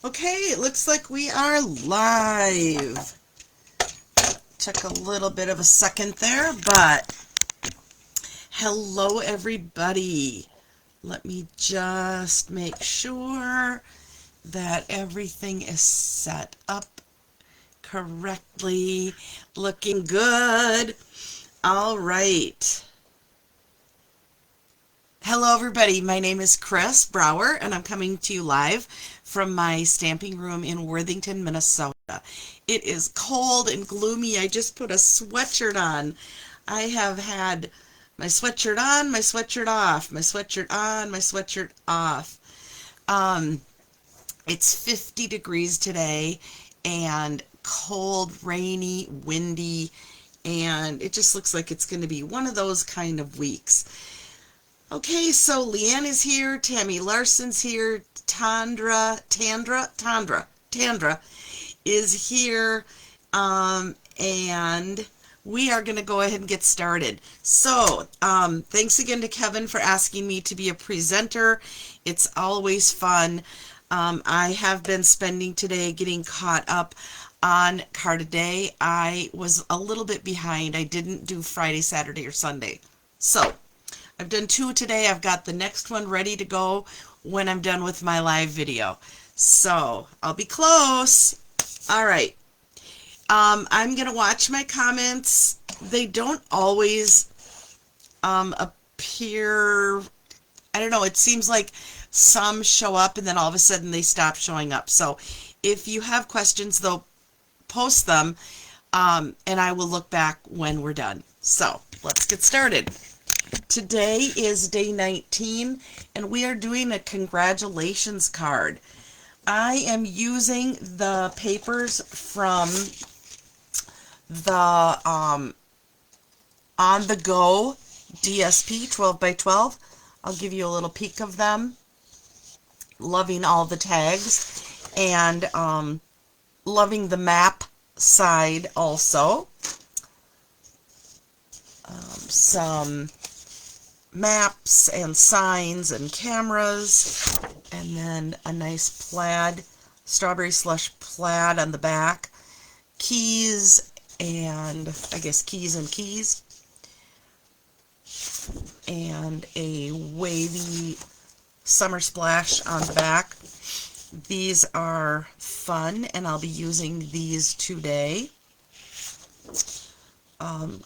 Okay, it looks like we are live. Took a little bit of a second there, but hello everybody. Let me just make sure that everything is set up correctly. Looking good. All right. Hello everybody, my name is Chris Brower and I'm coming to you live from my stamping room in Worthington, Minnesota. It is cold and gloomy. I just put a sweatshirt on. I have had my sweatshirt on, my sweatshirt off, my sweatshirt on, my sweatshirt off. Um, it's 50 degrees today and cold, rainy, windy, and it just looks like it's going to be one of those kind of weeks. Okay, so Leanne is here, Tammy Larson's here, Tandra is here, and we are going to go ahead and get started. So, thanks again to Kevin for asking me to be a presenter. It's always fun. I have been spending today getting caught up on Card a Day. I was a little bit behind. I didn't do Friday, Saturday, or Sunday. So, I've done 2 today. I've got the next one ready to go when I'm done with my live video. So, I'll be close. All right. I'm going to watch my comments. They don't always appear. I don't know. It seems like some show up and then all of a sudden they stop showing up. So, if you have questions, though, post them and I will look back when we're done. So, let's get started. Today is day 19 and we are doing a congratulations card. I am using the papers from the On the Go DSP 12 by 12. I'll give you a little peek of them. Loving all the tags and loving the map side also. Some maps and signs and cameras, and then a nice plaid, strawberry slush plaid on the back, keys, and I guess keys, and a wavy summer splash on the back. These are fun and I'll be using these today.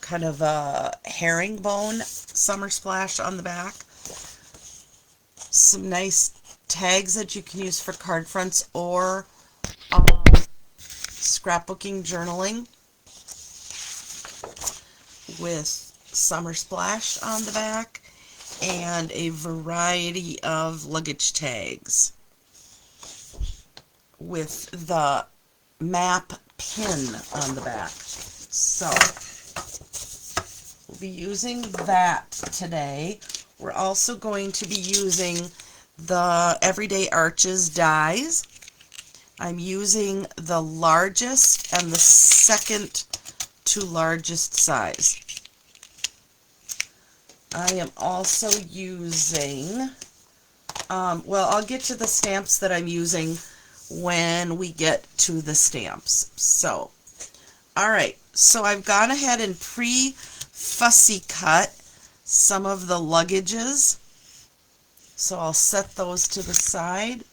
Kind of a herringbone summer splash on the back. Some nice tags that you can use for card fronts or scrapbooking, journaling with summer splash on the back and a variety of luggage tags with the map pin on the back. So we'll be using that today. We're also going to be using the Everyday Arches dies. I'm using the largest and the second to largest size. I am also using, well, I'll get to the stamps that I'm using when we get to the stamps. So, alright, so I've gone ahead and pre-fussy cut some of the luggages. So I'll set those to the side.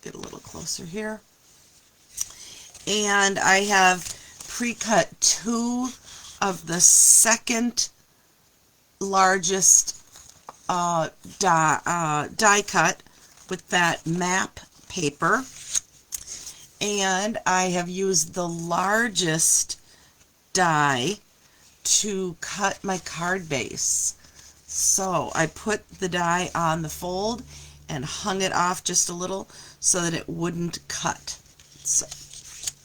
Get a little closer here. And I have pre-cut 2 of the second largest die cut with that map paper. And I have used the largest die to cut my card base. So I put the die on the fold and hung it off just a little so that it wouldn't cut. So,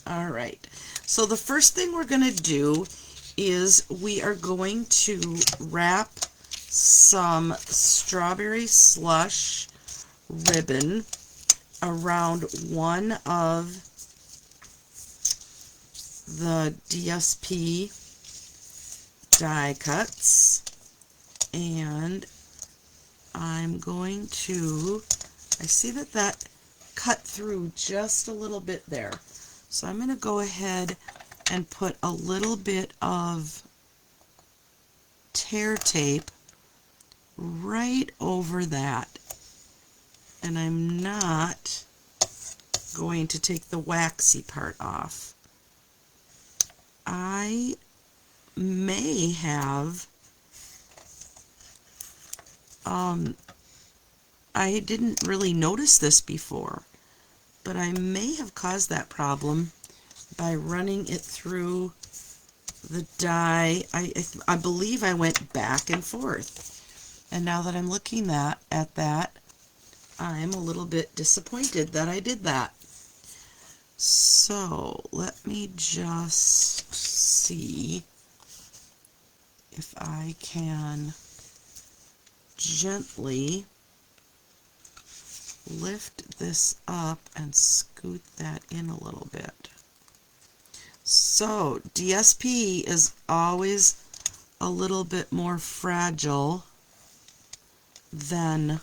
all right. So the first thing we're going to do is we are going to wrap some strawberry slush ribbon around one of the DSP die cuts, and I'm going to, I see that cut through just a little bit there. So I'm going to go ahead and put a little bit of tear tape right over that. And I'm not going to take the waxy part off. I may have, I didn't really notice this before, but I may have caused that problem by running it through the die. I believe I went back and forth. And now that I'm looking at that, I'm a little bit disappointed that I did that. So let me just see if I can gently lift this up and scoot that in a little bit. So DSP is always a little bit more fragile than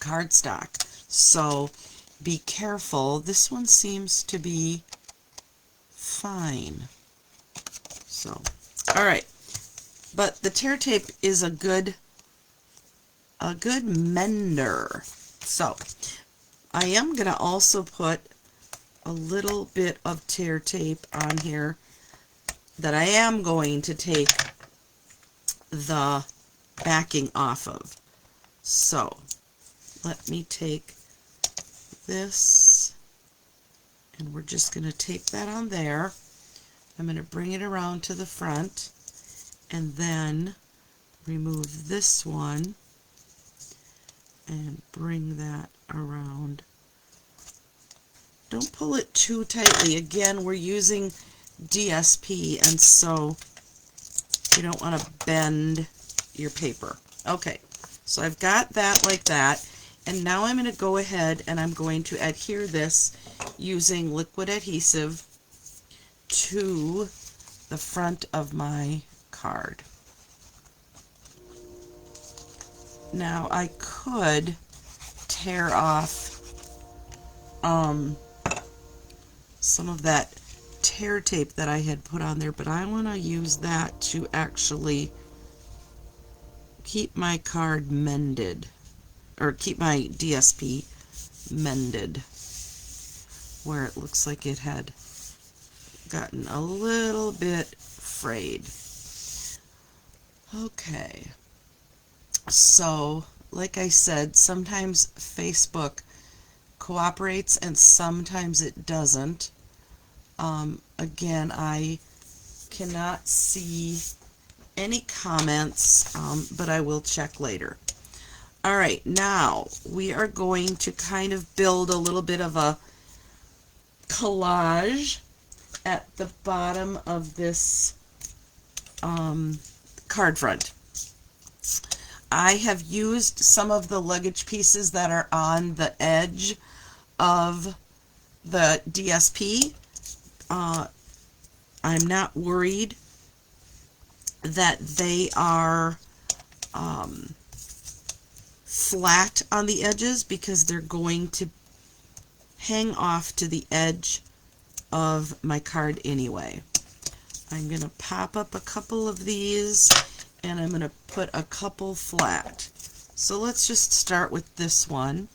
cardstock. So be careful. This one seems to be fine. So, all right. But the tear tape is a good mender. So, I am going to also put a little bit of tear tape on here that I am going to take the backing off of. So, let me take this, and we're just going to tape that on there. I'm going to bring it around to the front, and then remove this one and bring that around. Don't pull it too tightly. Again, we're using DSP, and so you don't want to bend your paper. Okay, so I've got that like that, and now I'm going to go ahead and I'm going to adhere this using liquid adhesive to the front of my card. Now I could tear off some of that tear tape that I had put on there, but I want to use that to actually keep my card mended, or keep my DSP mended, where it looks like it had gotten a little bit frayed. Okay, so like I said, sometimes Facebook cooperates and sometimes it doesn't. Again, I cannot see any comments, but I will check later. Alright, now we are going to kind of build a little bit of a collage at the bottom of this card front. I have used some of the luggage pieces that are on the edge of the DSP. I'm not worried that they are flat on the edges because they're going to hang off to the edge of my card anyway. I'm going to pop up a couple of these and I'm going to put a couple flat. So let's just start with this one.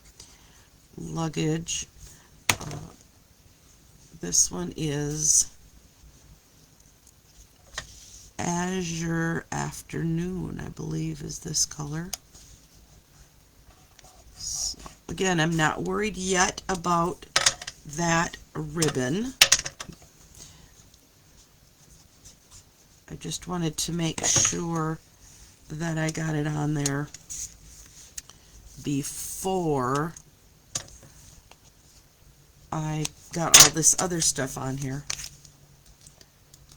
Luggage. This one is Azure Afternoon, I believe is this color. So, again, I'm not worried yet about that ribbon. I just wanted to make sure that I got it on there before I got all this other stuff on here.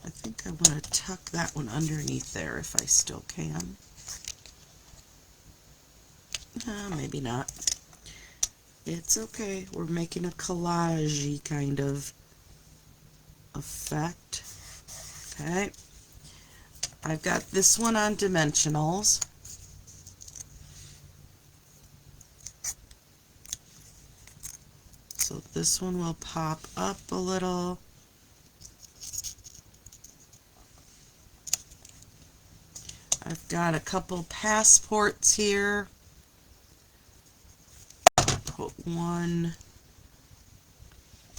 I think I want to tuck that one underneath there if I still can. Maybe not. It's okay. We're making a collage-y kind of effect. Okay. I've got this one on dimensionals. So this one will pop up a little. I've got a couple passports here. Put one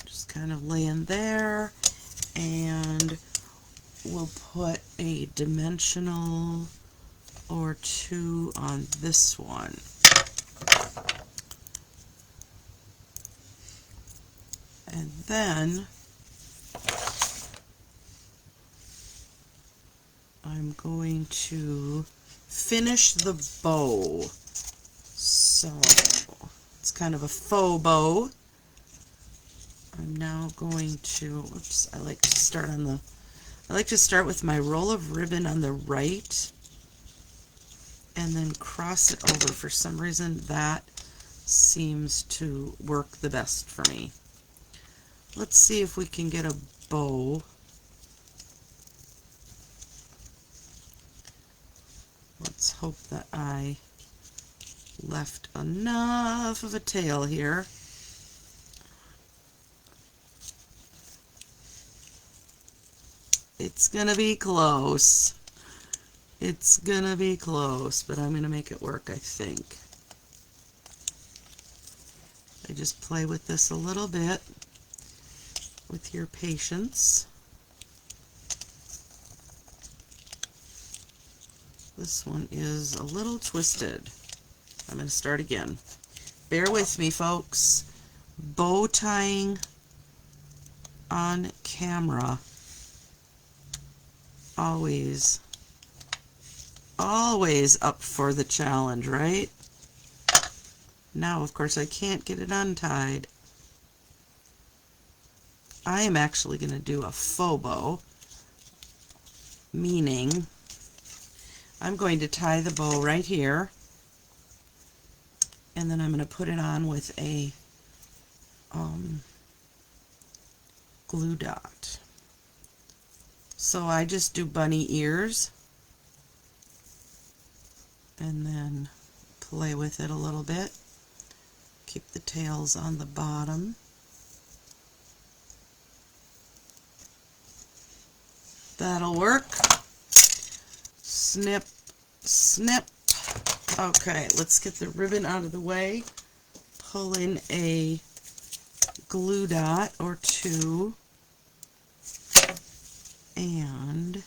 just kind of laying there, and we'll put a dimensional or two on this one. And then I'm going to finish the bow. So it's kind of a faux bow. I'm now going to, oops, I like to start with my roll of ribbon on the right and then cross it over. For some reason that seems to work the best for me. Let's see if we can get a bow. Let's hope that I left enough of a tail here. It's gonna be close. It's gonna be close, but I'm gonna make it work, I think. I just play with this a little bit with your patience. This one is a little twisted. I'm going to start again. Bear with me, folks. Bow tying on camera. Always up for the challenge, right? Now, of course, I can't get it untied. I am actually going to do a faux bow, meaning I'm going to tie the bow right here, and then I'm going to put it on with a glue dot. So I just do bunny ears and then play with it a little bit. Keep the tails on the bottom. That'll work. Snip, snip. Okay, let's get the ribbon out of the way. Pull in a glue dot or two. And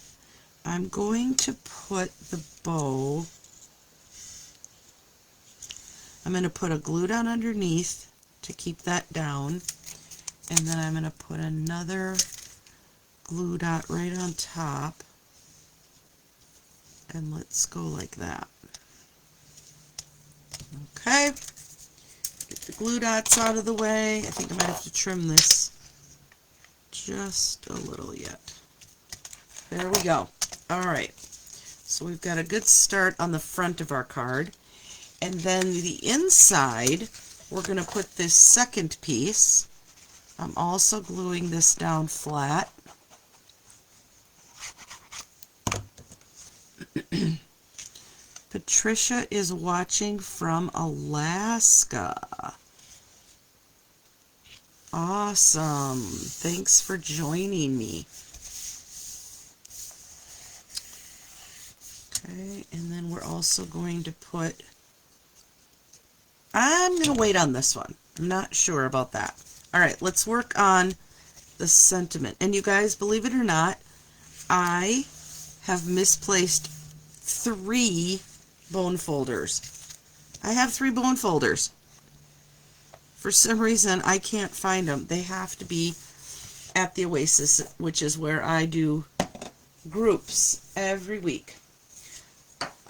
I'm going to put the bow, I'm going to put a glue dot underneath to keep that down, and then I'm going to put another glue dot right on top, and let's go like that. Okay, get the glue dots out of the way. I think I might have to trim this just a little yet. There we go. Alright, so we've got a good start on the front of our card, and then the inside we're going to put this second piece. I'm also gluing this down flat. Patricia is watching from Alaska. Awesome. Thanks for joining me. Okay, and then we're also going to put, I'm going to wait on this one. I'm not sure about that. Alright, let's work on the sentiment. And you guys, believe it or not, I have misplaced 3 bone folders. I have 3 bone folders. For some reason, I can't find them. They have to be at the Oasis, which is where I do groups every week.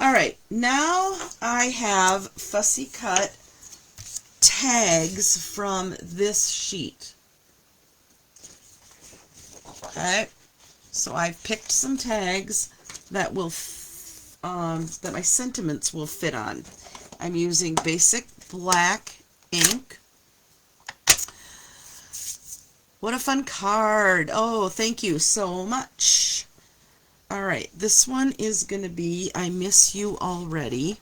Alright, now I have fussy cut tags from this sheet. Okay, so I've picked some tags that will that my sentiments will fit on. I'm using basic black ink. What a fun card. Oh, thank you so much. Alright, this one is going to be I Miss You Already.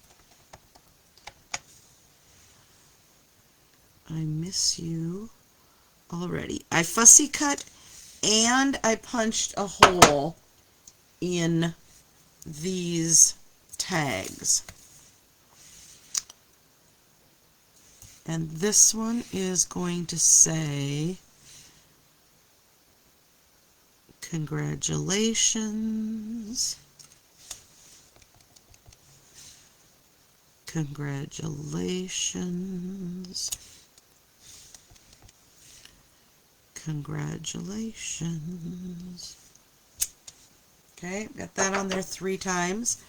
I miss you already. I fussy cut and I punched a hole in these tags. And this one is going to say, congratulations. Congratulations. Congratulations. Okay, got that on there 3 times.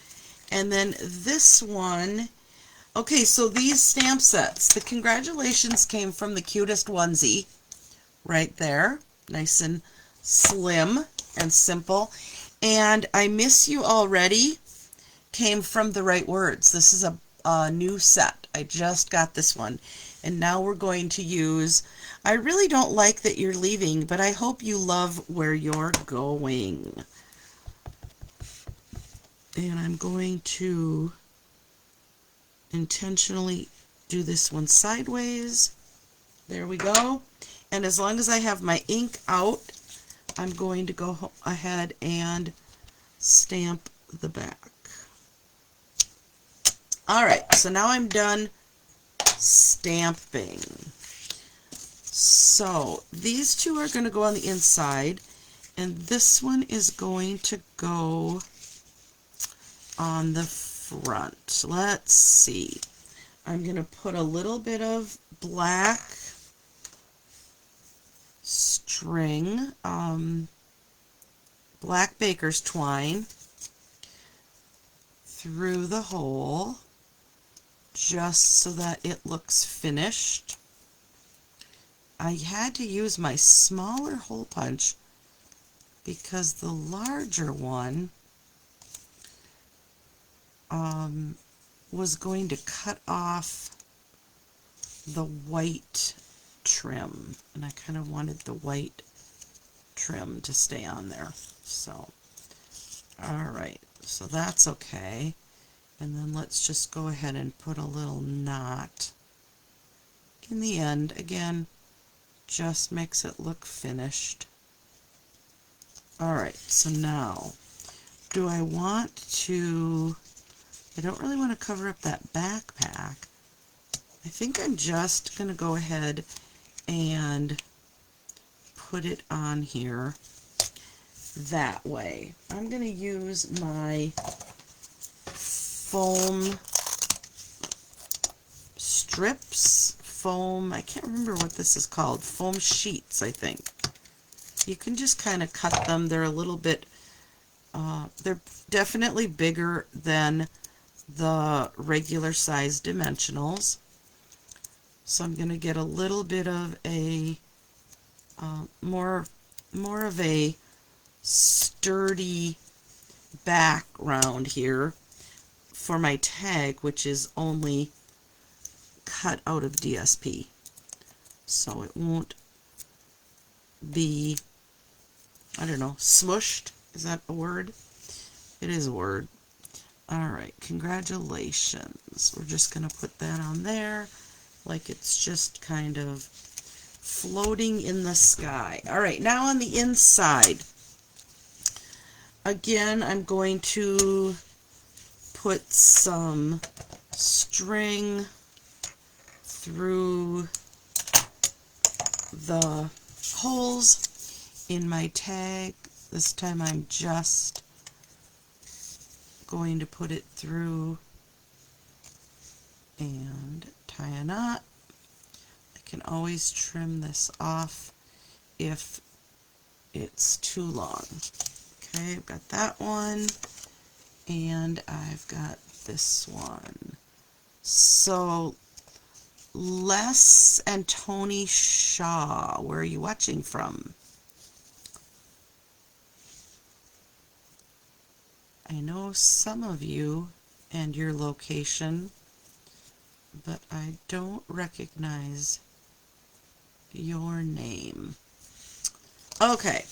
And then this one, okay, so these stamp sets, the congratulations came from the cutest onesie right there. Nice and slim and simple. And I Miss You Already came from the Right Words. This is a new set. I just got this one. And now we're going to use, I really don't like that you're leaving, but I hope you love where you're going. And I'm going to intentionally do this one sideways. There we go. And as long as I have my ink out, I'm going to go ahead and stamp the back. Alright, so now I'm done stamping. So these 2 are going to go on the inside, and this one is going to go on the front. Let's see. I'm going to put a little bit of black string, black baker's twine, through the hole, just so that it looks finished. I had to use my smaller hole punch because the larger one was going to cut off the white trim, and I kind of wanted the white trim to stay on there. So, alright, so that's okay. And then let's just go ahead and put a little knot in the end. Again, just makes it look finished. Alright, so now, do I want to, I don't really want to cover up that backpack. I think I'm just going to go ahead and put it on here that way. I'm going to use my foam strips, I can't remember what this is called, foam sheets, I think. You can just kind of cut them. They're a little bit, they're definitely bigger than the regular size dimensionals. So I'm going to get a little bit of a more of a sturdy background here for my tag, which is only cut out of DSP. So it won't be, I don't know, smushed. Is that a word? It is a word. Alright, congratulations. We're just going to put that on there like it's just kind of floating in the sky. Alright, now on the inside, again, I'm going to put some string through the holes in my tag. This time I'm just going to put it through and tie a knot. I can always trim this off if it's too long. Okay, I've got that one, and I've got this one. So, Les and Tony Shaw, where are you watching from? I know some of you and your location, but I don't recognize your name. Okay,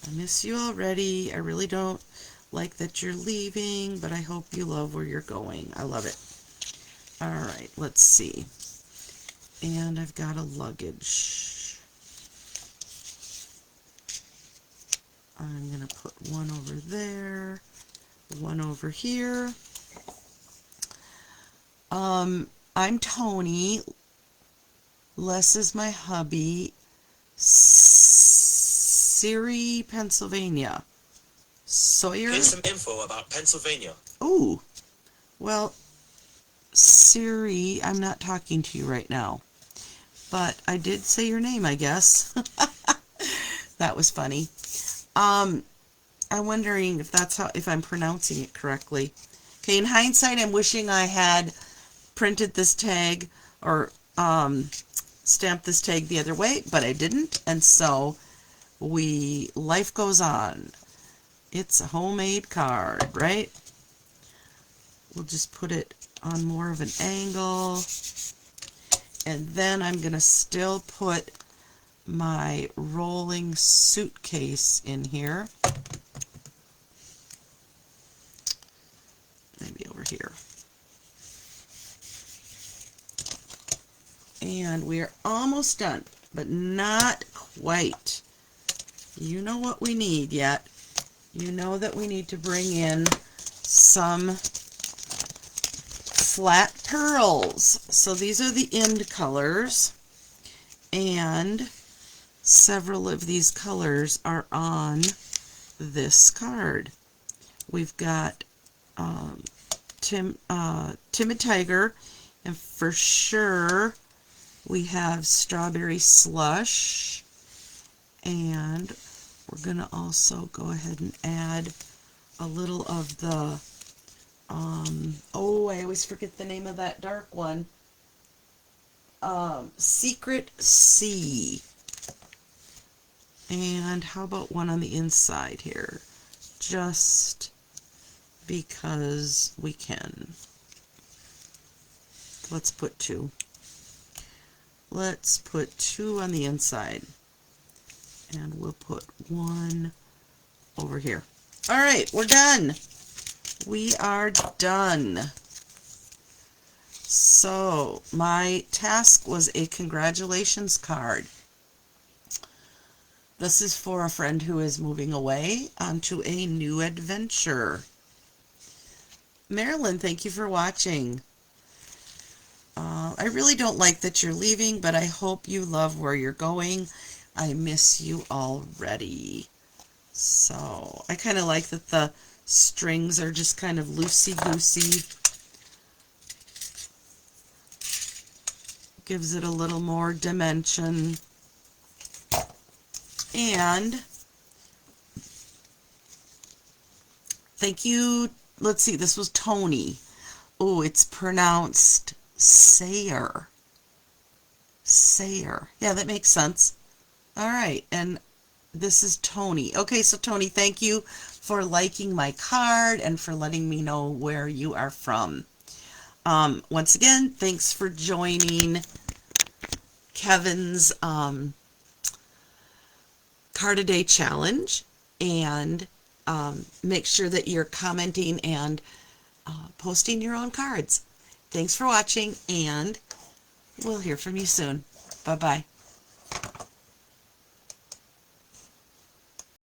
I miss you already. I really don't like that you're leaving, but I hope you love where you're going. I love it. Alright, let's see. And I've got a luggage. I'm going to put one over there, one over here. I'm Tony. Les is my hubby. Siri, Pennsylvania. Sawyer? Here's some info about Pennsylvania. Ooh. Well, Siri, I'm not talking to you right now. But I did say your name, I guess. That was funny. I'm wondering if I'm pronouncing it correctly. Okay, in hindsight, I'm wishing I had printed this tag or stamped this tag the other way, but I didn't, and so life goes on. It's a homemade card, right? We'll just put it on more of an angle, and then I'm going to still put my rolling suitcase in here. Maybe over here. And we're almost done, but not quite. You know what we need yet. You know that we need to bring in some flat pearls. So these are the end colors, and several of these colors are on this card. We've got Timid Tiger, and for sure we have Strawberry Slush, and we're going to also go ahead and add a little of the, oh, I always forget the name of that dark one, Secret Sea. And how about one on the inside here? Just because we can. Let's put two. Let's put two on the inside. And we'll put one over here. All right, we're done. We are done. So, my task was a congratulations card. This is for a friend who is moving away onto a new adventure. Marilyn, thank you for watching. I really don't like that you're leaving, but I hope you love where you're going. I miss you already. So, I kind of like that the strings are just kind of loosey-goosey. Gives it a little more dimension. And thank you. Let's see, this was Tony. Oh, it's pronounced Sayer. Sayer. Yeah, that makes sense. All right, and this is Tony. Okay, so Tony, thank you for liking my card and for letting me know where you are from. Once again, thanks for joining Kevin's Card a Day Challenge, and make sure that you're commenting and posting your own cards. Thanks for watching, and we'll hear from you soon. Bye-bye.